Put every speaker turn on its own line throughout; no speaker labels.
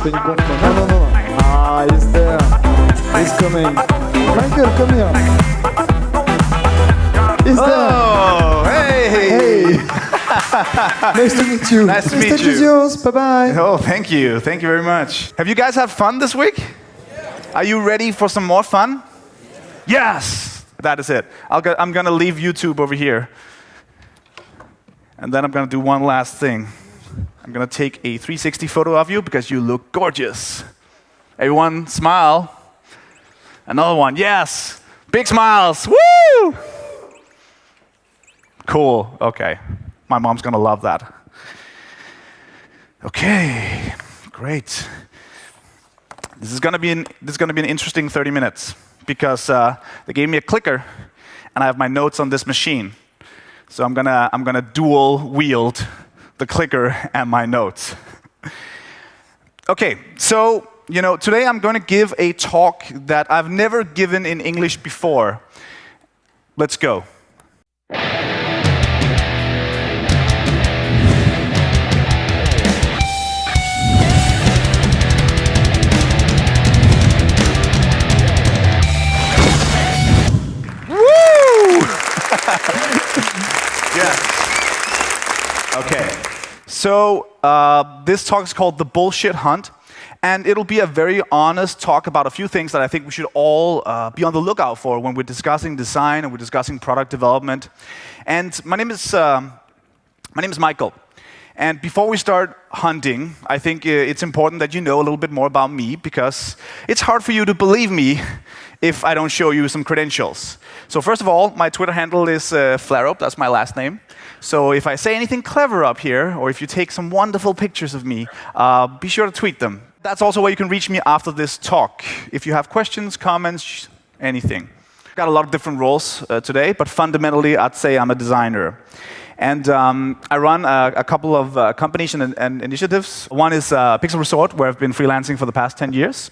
je fais une conf. Non. Ah, he's there. He's coming. Michael, come here. He's there.
Oh, hey.
Nice to meet you.
Nice to meet you.
The stage is yours. Bye-bye.
Oh, thank you. Thank you very much. Have you guys had fun this week? Are you ready for some more fun? Yes. That is it. I'm going to leave YouTube over here. And then I'm going to do one last thing. I'm going to take a 360 photo of you because you look gorgeous. Everyone, smile. Another one. Yes. Big smiles. Woo! Cool. Okay. My mom's going to love that. Okay. Great. This is going to be an interesting 30 minutes because they gave me a clicker and I have my notes on this machine. So I'm gonna dual wield the clicker and my notes. Okay, so today I'm going to give a talk that I've never given in English before. Let's go. Yes. Okay. So this talk is called The Bullshit Hunt, and it'll be a very honest talk about a few things that I think we should all be on the lookout for when we're discussing design and we're discussing product development. And my name is Michael. And before we start hunting, I think it's important that you know a little bit more about me because it's hard for you to believe me if I don't show you some credentials. So first of all, my Twitter handle is Flarup, that's my last name. So if I say anything clever up here, or if you take some wonderful pictures of me, be sure to tweet them. That's also where you can reach me after this talk. If you have questions, comments, anything. Got a lot of different roles today, but fundamentally I'd say I'm a designer. And I run a couple of companies and initiatives. One is Pixel Resort, where I've been freelancing for the past 10 years.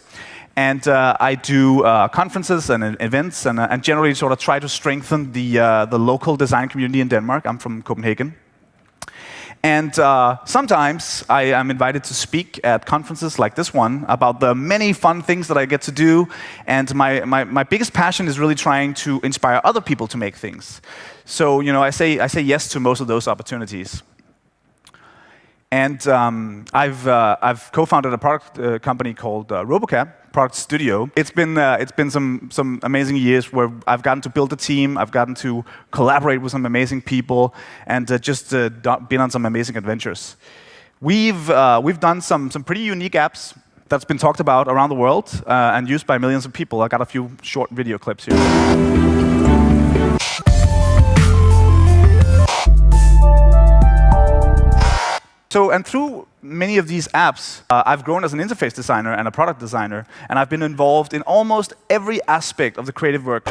And I do conferences and events and generally sort of try to strengthen the local design community in Denmark. I'm from Copenhagen. And sometimes I am invited to speak at conferences like this one about the many fun things that I get to do. And my biggest passion is really trying to inspire other people to make things. So, I say yes to most of those opportunities. And I've co-founded a product company called Robocab, Product Studio. It's been some amazing years where I've gotten to build a team, I've gotten to collaborate with some amazing people, and just been on some amazing adventures. We've done some pretty unique apps that's been talked about around the world and used by millions of people. I got a few short video clips here. So, and through many of these apps, I've grown as an interface designer and a product designer, and I've been involved in almost every aspect of the creative work.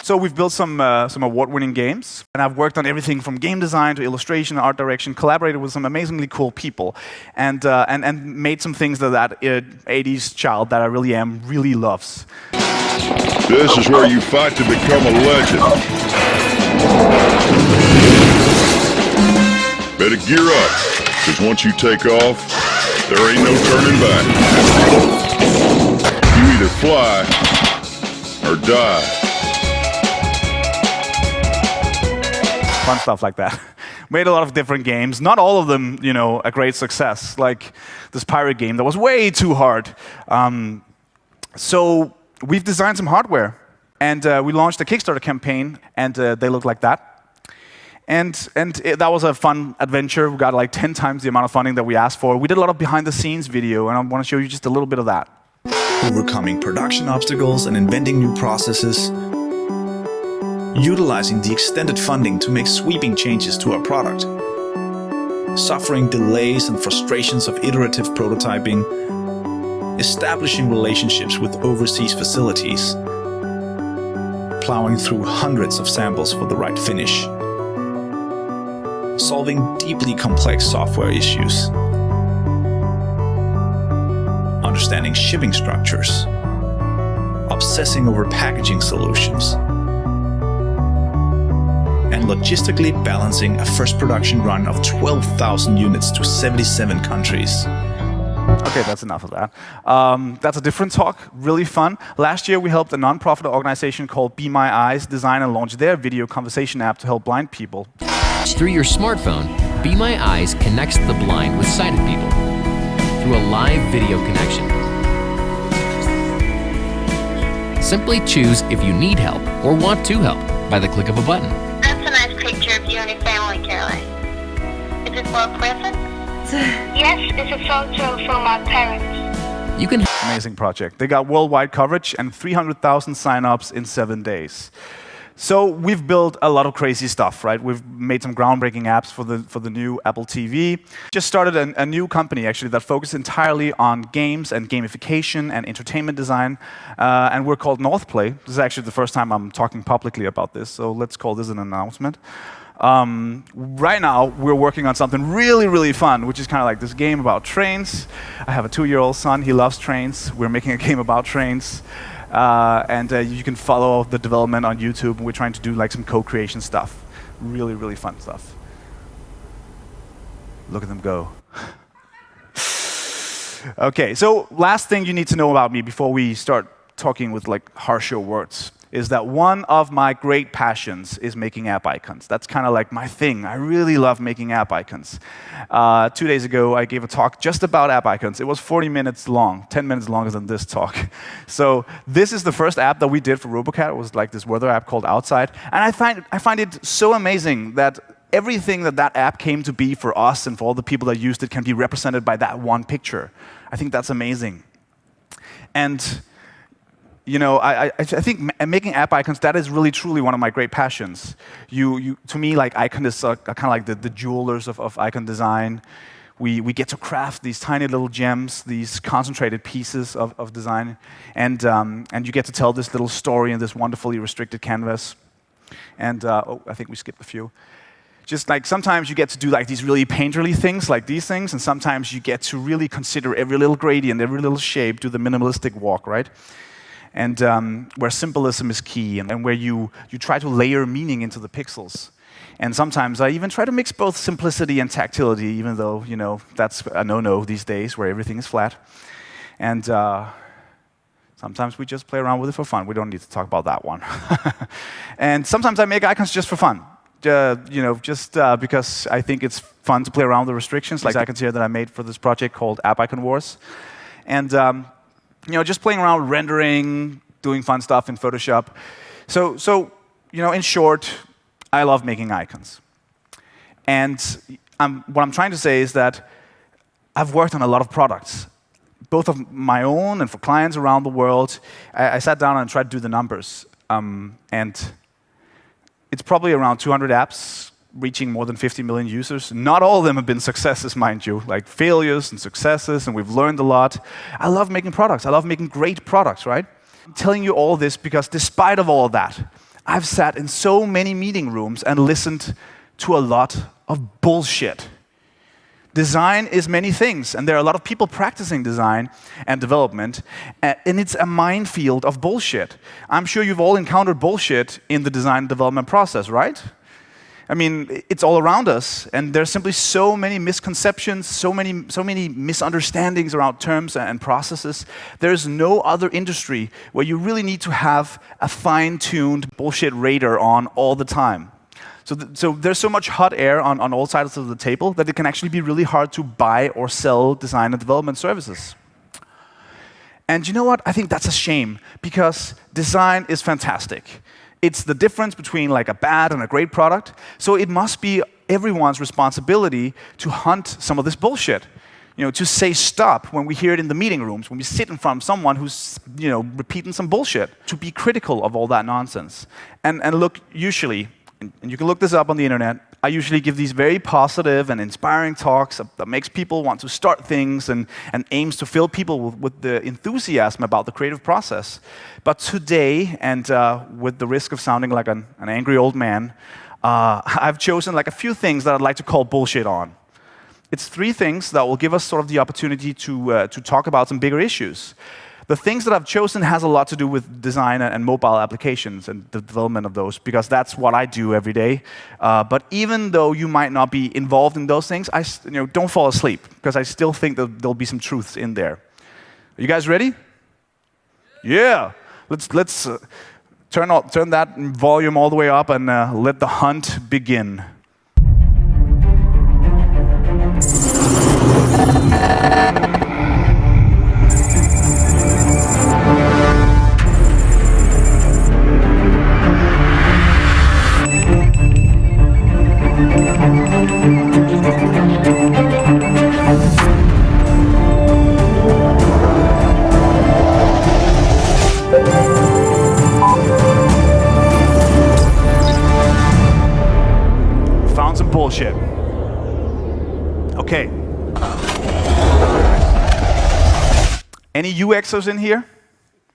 So we've built some award-winning games, and I've worked on everything from game design to illustration, art direction, collaborated with some amazingly cool people, and made some things that 80s child that I really am really loves.
This is where you fight to become a legend. Better gear up, because once you take off, there ain't no turning back. You either fly or die.
Fun stuff like that. Made a lot of different games. Not all of them, a great success. Like this pirate game that was way too hard. So we've designed some hardware, and we launched a Kickstarter campaign, and they look like that. And that was a fun adventure. We got like 10 times the amount of funding that we asked for. We did a lot of behind-the-scenes video, and I want to show you just a little bit of that.
Overcoming production obstacles and inventing new processes. Utilizing the extended funding to make sweeping changes to our product. Suffering delays and frustrations of iterative prototyping. Establishing relationships with overseas facilities, plowing through hundreds of samples for the right finish, solving deeply complex software issues, understanding shipping structures, obsessing over packaging solutions, and logistically balancing a first production run of 12,000 units to 77 countries.
Okay, that's enough of that. That's a different talk, really fun. Last year we helped a non-profit organization called Be My Eyes design and launch their video conversation app to help blind people.
Through your smartphone, Be My Eyes connects the blind with sighted people through a live video connection. Simply choose if you need help or want to help by the click of a button.
That's a nice picture of you and your family, Caroline. Is it for a present? Yes, it's a photo from my parents.
You can
Amazing project. They got worldwide coverage and 300,000 sign-ups in 7 days. So we've built a lot of crazy stuff, right? We've made some groundbreaking apps for the new Apple TV. Just started a new company, actually, that focuses entirely on games and gamification and entertainment design. And we're called Northplay. This is actually the first time I'm talking publicly about this, so let's call this an announcement. Right now, we're working on something really, really fun, which is kind of like this game about trains. I have a 2-year-old son. He loves trains. We're making a game about trains. And you can follow the development on YouTube. We're trying to do like some co-creation stuff. Really, really fun stuff. Look at them go. Okay, so last thing you need to know about me before we start talking with like harsher words is that one of my great passions is making app icons. That's kind of like my thing. I really love making app icons. 2 days ago, I gave a talk just about app icons. It was 40 minutes long, 10 minutes longer than this talk. So this is the first app that we did for Robocat. It was like this weather app called Outside. And I find it so amazing that everything that app came to be for us and for all the people that used it can be represented by that one picture. I think that's amazing. And you know, I think making app icons, that is really truly one of my great passions. To me, like iconists are kind of like the jewelers of icon design. We get to craft these tiny little gems, these concentrated pieces of design, and you get to tell this little story in this wonderfully restricted canvas. And oh, I think we skipped a few. Just like sometimes you get to do like these really painterly things, like these things, and sometimes you get to really consider every little gradient, every little shape, do the minimalistic walk, right? And where symbolism is key, and where you try to layer meaning into the pixels. And sometimes I even try to mix both simplicity and tactility, even though, you know, that's a no-no these days, where everything is flat. And sometimes we just play around with it for fun. We don't need to talk about that one. And sometimes I make icons just for fun. You know, just because I think it's fun to play around with the restrictions, like icons here that I made for this project called App Icon Wars. And you know, just playing around with rendering, doing fun stuff in Photoshop. So you know, in short, I love making icons. And what I'm trying to say is that I've worked on a lot of products, both of my own and for clients around the world. I sat down and tried to do the numbers. And it's probably around 200 apps reaching more than 50 million users. Not all of them have been successes, mind you, like failures and successes, and we've learned a lot. I love making products. I love making great products, right? I'm telling you all this because despite of all of that, I've sat in so many meeting rooms and listened to a lot of bullshit. Design is many things, and there are a lot of people practicing design and development, and it's a minefield of bullshit. I'm sure you've all encountered bullshit in the design and development process, right? I mean, it's all around us, and there's simply so many misconceptions, so many misunderstandings around terms and processes. There's no other industry where you really need to have a fine-tuned bullshit radar on all the time. So there's so much hot air on all sides of the table that it can actually be really hard to buy or sell design and development services. And you know what? I think that's a shame, because design is fantastic. It's the difference between like a bad and a great product. So it must be everyone's responsibility to hunt some of this bullshit. You know, to say stop when we hear it in the meeting rooms, when we sit in front of someone who's, you know, repeating some bullshit. To be critical of all that nonsense. And look, usually, and you can look this up on the internet, I usually give these very positive and inspiring talks that makes people want to start things and aims to fill people with the enthusiasm about the creative process. But today, and with the risk of sounding like an angry old man, I've chosen like a few things that I'd like to call bullshit on. It's 3 things that will give us sort of the opportunity to talk about some bigger issues. The things that I've chosen has a lot to do with design and mobile applications and the development of those, because that's what I do every day. But even though you might not be involved in those things, don't fall asleep, because I still think that there'll be some truths in there. Are you guys ready? Yeah. Let's turn that volume all the way up and let the hunt begin. Found some bullshit. Okay. Any UXers in here?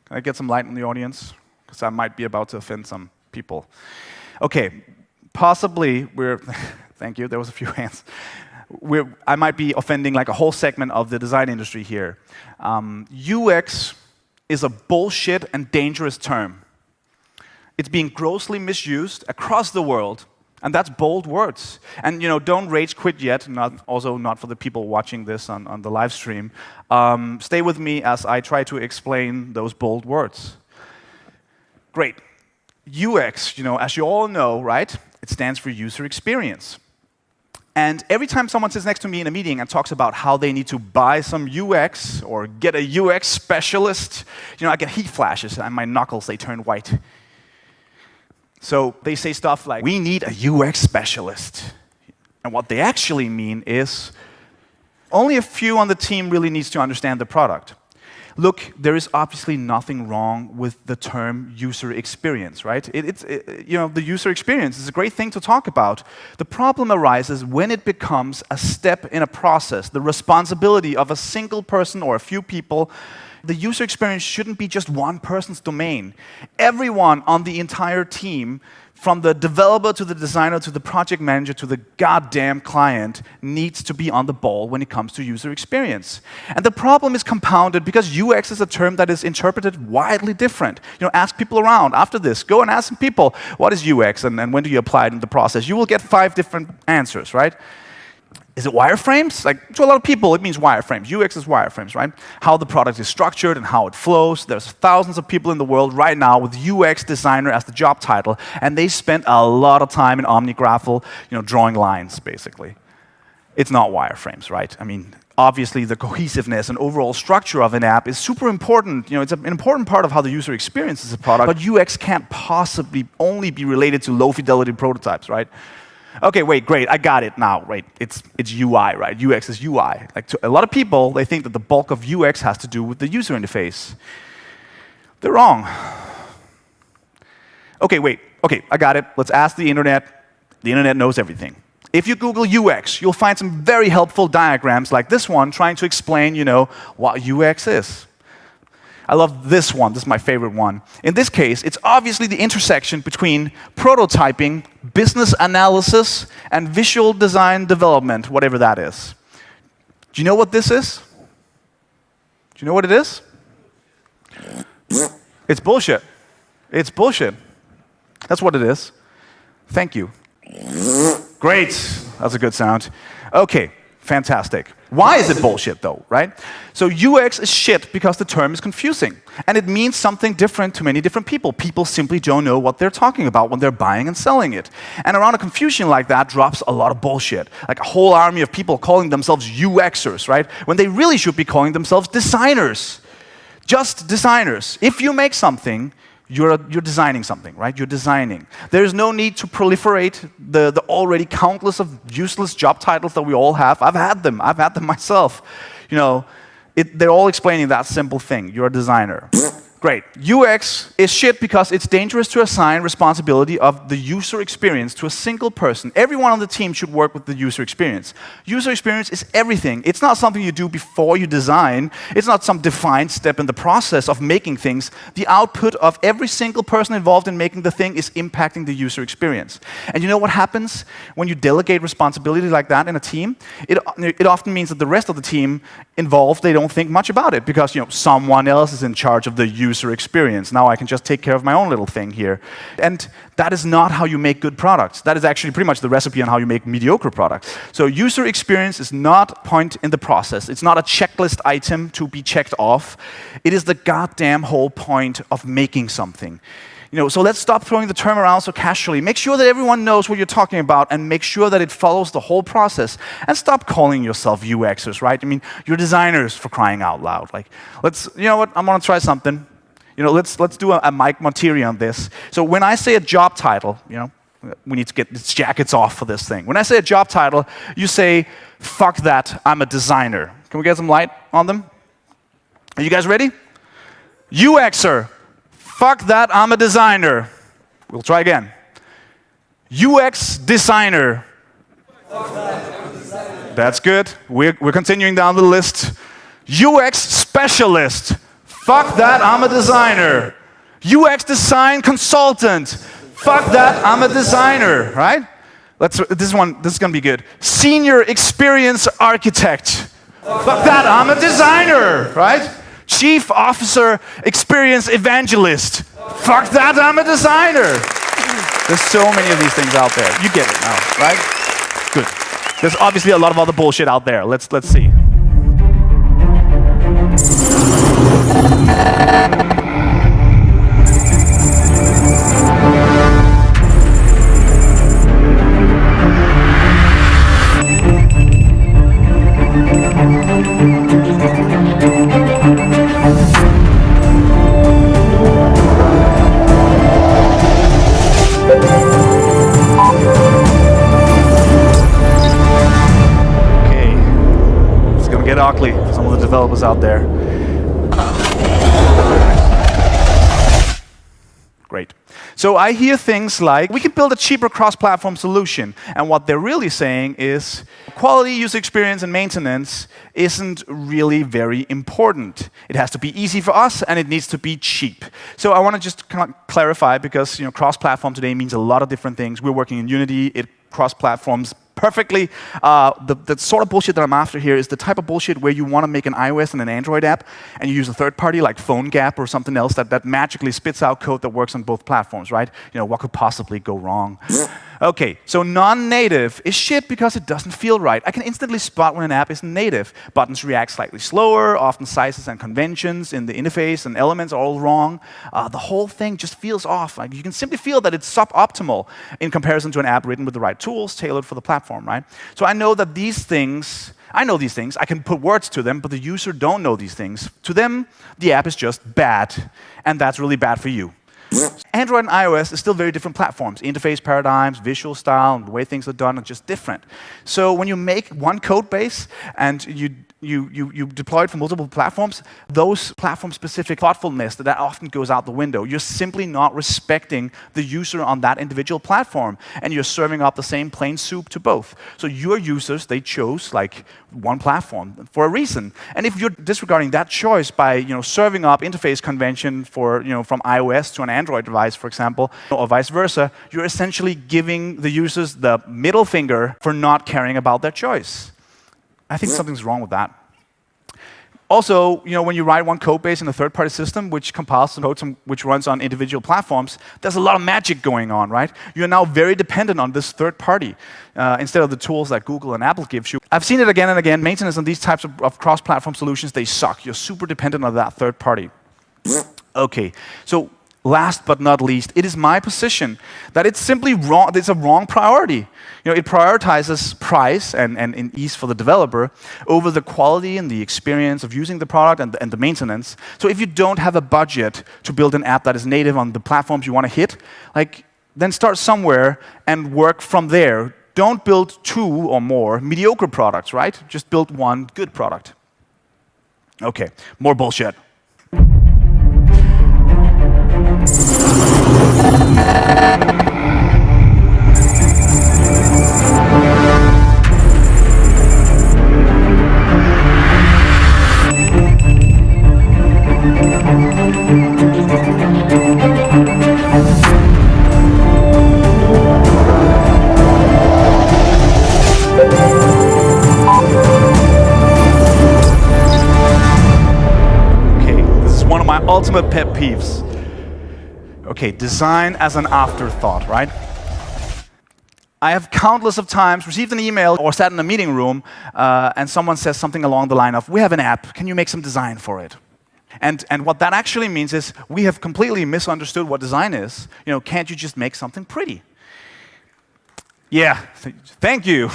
Can I get some light in the audience? Because I might be about to offend some people. Okay, possibly we're, thank you, there was a few hands. I might be offending like a whole segment of the design industry here. UX is a bullshit and dangerous term. It's being grossly misused across the world. And that's bold words. And don't rage quit yet, also not for the people watching this on the live stream. Stay with me as I try to explain those bold words. Great. UX, as you all know, right? It stands for user experience. And every time someone sits next to me in a meeting and talks about how they need to buy some UX or get a UX specialist, I get heat flashes and my knuckles, they turn white. So they say stuff like, we need a UX specialist. And what they actually mean is, only a few on the team really needs to understand the product. Look, there is obviously nothing wrong with the term user experience, right? The user experience is a great thing to talk about. The problem arises when it becomes a step in a process, the responsibility of a single person or a few people. The user experience shouldn't be just one person's domain. Everyone on the entire team, from the developer to the designer to the project manager to the goddamn client, needs to be on the ball when it comes to user experience. And the problem is compounded because UX is a term that is interpreted widely different. Ask people around after this. Go and ask some people, what is UX and when do you apply it in the process? You will get 5 different answers, right? Is it wireframes? Like, to a lot of people, it means wireframes. UX is wireframes, right? How the product is structured and how it flows. There's thousands of people in the world right now with UX designer as the job title, and they spend a lot of time in OmniGraffle, drawing lines, basically. It's not wireframes, right? I mean, obviously, the cohesiveness and overall structure of an app is super important. It's an important part of how the user experiences a product, but UX can't possibly only be related to low-fidelity prototypes, right? Okay, wait, great, I got it now, right? It's UI, right? UX is UI. Like, to a lot of people, they think that the bulk of UX has to do with the user interface. They're wrong. Okay, wait, okay, I got it. Let's ask the internet. The internet knows everything. If you Google UX, you'll find some very helpful diagrams like this one trying to explain, what UX is. I love this one. This is my favorite one. In this case, it's obviously the intersection between prototyping, business analysis, and visual design development, whatever that is. Do you know what this is? Do you know what it is? It's bullshit. It's bullshit. That's what it is. Thank you. Great. That's a good sound. Okay, fantastic. Why is it bullshit though, right? So UX is shit because the term is confusing. And it means something different to many different people. People simply don't know what they're talking about when they're buying and selling it. And around a confusion like that drops a lot of bullshit. Like a whole army of people calling themselves UXers, right? When they really should be calling themselves designers. Just designers. If you make something, you're designing something, right? You're designing. There's no need to proliferate the already countless of useless job titles that we all have. I've had them myself. They're all explaining that simple thing. You're a designer. Great. UX is shit because it's dangerous to assign responsibility of the user experience to a single person. Everyone on the team should work with the user experience. User experience is everything. It's not something you do before you design. It's not some defined step in the process of making things. The output of every single person involved in making the thing is impacting the user experience. And you know what happens when you delegate responsibility like that in a team? It often means that the rest of the team involved, they don't think much about it because someone else is in charge of the user experience. Now I can just take care of my own little thing here. And that is not how you make good products. That is actually pretty much the recipe on how you make mediocre products. So user experience is not a point in the process. It's not a checklist item to be checked off. It is the goddamn whole point of making something. So let's stop throwing the term around so casually. Make sure that everyone knows what you're talking about and make sure that it follows the whole process. And stop calling yourself UXers, right? I mean, you're designers, for crying out loud. You know what, I'm gonna try something. Let's do a Mike Montieri on this. So when I say a job title, we need to get these jackets off for this thing. When I say a job title, you say, fuck that, I'm a designer. Can we get some light on them? Are you guys ready? UXer. Fuck that, I'm a designer. We'll try again. UX designer. That's good. We're continuing down the list. UX specialist. Fuck that, I'm a designer. UX design consultant. Fuck that, I'm a designer. Right? This is gonna be good. Senior experience architect. Fuck that, I'm a designer. Right? Chief Officer Experience Evangelist. Fuck that, I'm a designer. There's so many of these things out there. You get it now, right? Good. There's obviously a lot of other bullshit out there. Let's see. Get ugly for some of the developers out there. Great. So I hear things like, we can build a cheaper cross-platform solution. And what they're really saying is, quality, user experience, and maintenance isn't really very important. It has to be easy for us, and it needs to be cheap. So I want to just clarify, because cross-platform today means a lot of different things. We're working in Unity. It cross-platforms perfectly. The sort of bullshit that I'm after here is the type of bullshit where you want to make an iOS and an Android app, and you use a third party like PhoneGap or something else that magically spits out code that works on both platforms, right? What could possibly go wrong? Okay, so non-native is shit because it doesn't feel right. I can instantly spot when an app isn't native. Buttons react slightly slower, often sizes and conventions in the interface and elements are all wrong. The whole thing just feels off. You can simply feel that it's suboptimal in comparison to an app written with the right tools, tailored for the platform, right? So I know that these things, I can put words to them, but the user don't know these things. To them, the app is just bad, and that's really bad for you. Android and iOS are still very different platforms. Interface paradigms, visual style, and the way things are done are just different. So when you make one code base and you deploy it for multiple platforms, those platform-specific thoughtfulness, that often goes out the window. You're simply not respecting the user on that individual platform, and you're serving up the same plain soup to both. So your users, they chose one platform for a reason. And if you're disregarding that choice by serving up interface convention for from iOS to an Android device, for example, or vice versa, you're essentially giving the users the middle finger for not caring about their choice. I think something's wrong with that. Also, when you write one code base in a third-party system, which compiles some code which runs on individual platforms, there's a lot of magic going on, right? You're now very dependent on this third party instead of the tools that Google and Apple gives you. I've seen it again and again. Maintenance on these types of cross-platform solutions, they suck. You're super dependent on that third party. Okay, so last but not least, it is my position that it's simply wrong. It's a wrong priority. It prioritizes price and ease for the developer over the quality and the experience of using the product and the maintenance. So if you don't have a budget to build an app that is native on the platforms you want to hit, then start somewhere and work from there. Don't build 2 or more mediocre products, right? Just build one good product. Okay, more bullshit. ultimate pet peeves. Okay, design as an afterthought, right? I have countless of times received an email or sat in a meeting room and someone says something along the line of, we have an app, can you make some design for it? And what that actually means is we have completely misunderstood what design is. You know, can't you just make something pretty? Yeah, thank you.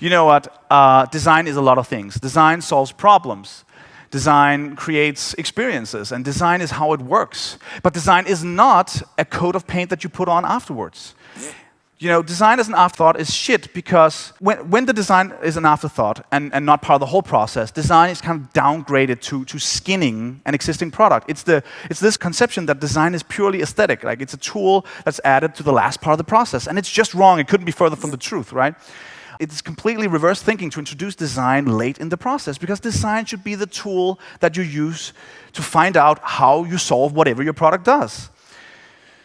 You know what? Design is a lot of things. Design solves problems. Design creates experiences, and design is how it works. But design is not a coat of paint that you put on afterwards. You know, design as an afterthought is shit because when the design is an afterthought and not part of the whole process, design is kind of downgraded to skinning an existing product. It's this conception that design is purely aesthetic, like it's a tool that's added to the last part of the process, and it's just wrong. It couldn't be further from the truth, right? It's completely reverse thinking to introduce design late in the process because design should be the tool that you use to find out how you solve whatever your product does.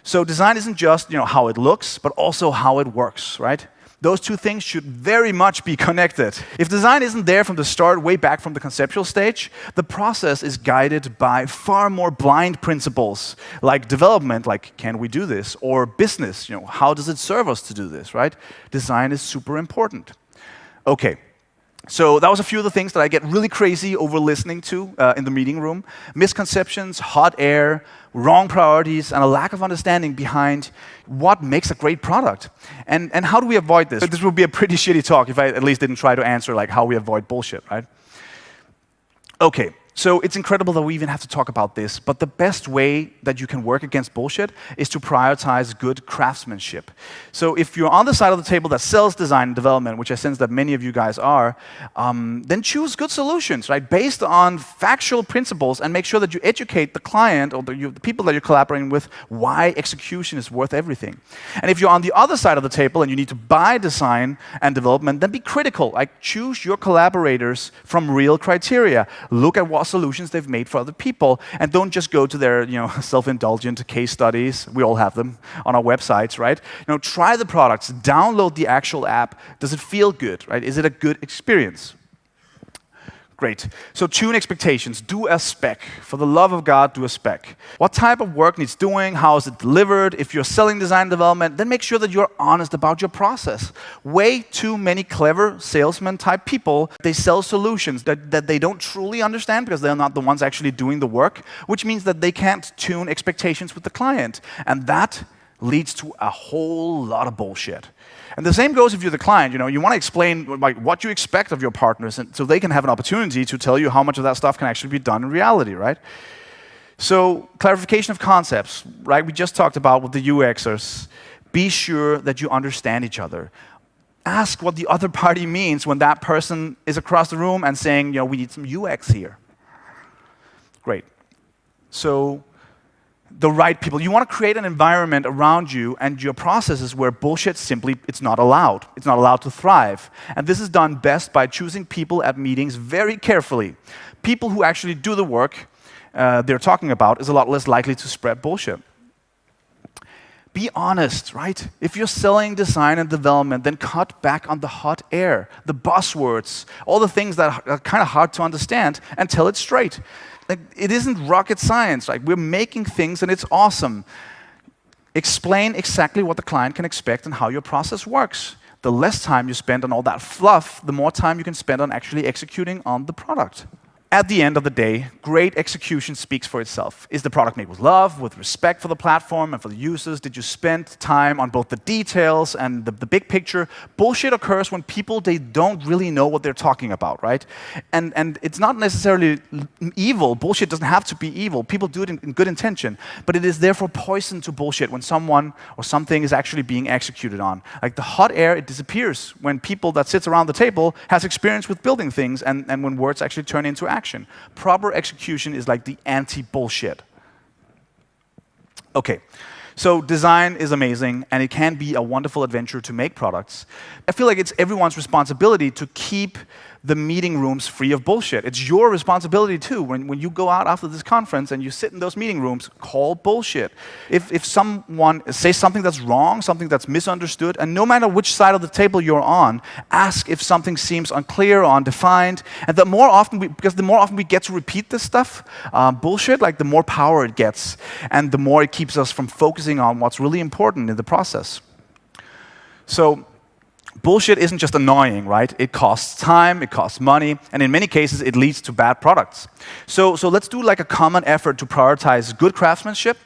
So design isn't just, you know, how it looks, but also how it works, right? Those two things should very much be connected. If design isn't there from the start, way back from the conceptual stage, the process is guided by far more blind principles, like development, like can we do this, or business, you know, how does it serve us to do this, right? Design is super important. Okay. So that was a few of the things that I get really crazy over listening to in the meeting room. Misconceptions, hot air, wrong priorities, and a lack of understanding behind what makes a great product. And how do we avoid this? This would be a pretty shitty talk if I at least didn't try to answer like how we avoid bullshit, right? Okay. So it's incredible that we even have to talk about this, but the best way that you can work against bullshit is to prioritize good craftsmanship. So if you're on the side of the table that sells design and development, which I sense that many of you guys are, then choose good solutions, right, based on factual principles, and make sure that you educate the client or the people that you're collaborating with why execution is worth everything. And if you're on the other side of the table and you need to buy design and development, then be critical. Like choose your collaborators from real criteria. Look at what solutions they've made for other people, and don't just go to their, you know, self-indulgent case studies. We all have them on our websites, right? You know, try the products, download the actual app. Does it feel good, right? Is it a good experience? Great. So tune expectations. Do a spec. For the love of God, do a spec. What type of work needs doing? How is it delivered? If you're selling design development, then make sure that you're honest about your process. Way too many clever salesman type people, they sell solutions that they don't truly understand because they're not the ones actually doing the work, which means that they can't tune expectations with the client. And that leads to a whole lot of bullshit. And the same goes if you're the client. You know, you want to explain like what you expect of your partners, and so they can have an opportunity to tell you how much of that stuff can actually be done in reality, right? So clarification of concepts, right? We just talked about with the UXers. Be sure that you understand each other. Ask what the other party means when that person is across the room and saying, you know, we need some UX here. Great. So the right people. You want to create an environment around you and your processes where bullshit simply, it's not allowed. It's not allowed to thrive. And this is done best by choosing people at meetings very carefully. People who actually do the work they're talking about is a lot less likely to spread bullshit. Be honest, right? If you're selling design and development, then cut back on the hot air, the buzzwords, all the things that are kind of hard to understand, and tell it straight. Like, it isn't rocket science, right? We're making things and it's awesome. Explain exactly what the client can expect and how your process works. The less time you spend on all that fluff, the more time you can spend on actually executing on the product. At the end of the day, great execution speaks for itself. Is the product made with love, with respect for the platform and for the users? Did you spend time on both the details and the big picture? Bullshit occurs when people, they don't really know what they're talking about, right? And it's not necessarily evil. Bullshit doesn't have to be evil. People do it in good intention. But it is therefore poison to bullshit when someone or something is actually being executed on. Like the hot air, it disappears when people that sits around the table has experience with building things and when words actually turn into action. Proper execution is like the anti-bullshit. Okay, So design is amazing, and it can be a wonderful adventure to make products. I feel like it's everyone's responsibility to keep the meeting rooms free of bullshit. It's your responsibility too. When you go out after this conference and you sit in those meeting rooms, call bullshit. If someone says something that's wrong, something that's misunderstood, and no matter which side of the table you're on, ask if something seems unclear or undefined. And the more often we get to repeat this stuff, bullshit, like the more power it gets, and the more it keeps us from focusing on what's really important in the process. So bullshit isn't just annoying, right? It costs time, it costs money, and in many cases it leads to bad products. So let's do like a common effort to prioritize good craftsmanship.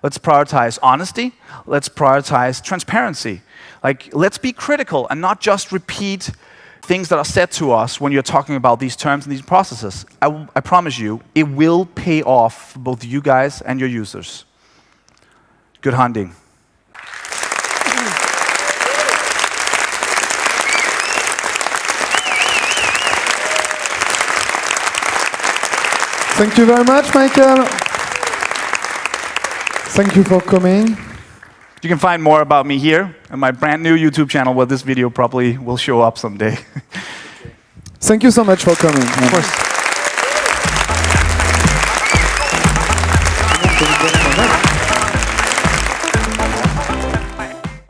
Let's prioritize honesty. Let's prioritize transparency. Like, let's be critical and not just repeat things that are said to us when you're talking about these terms and these processes. I promise you, it will pay off for both you guys and your users. Good hunting.
Thank you very much, Michael. Thank you for coming.
You can find more about me here on my brand new YouTube channel, where this video probably will show up someday.
Thank you so much for coming.
Of course.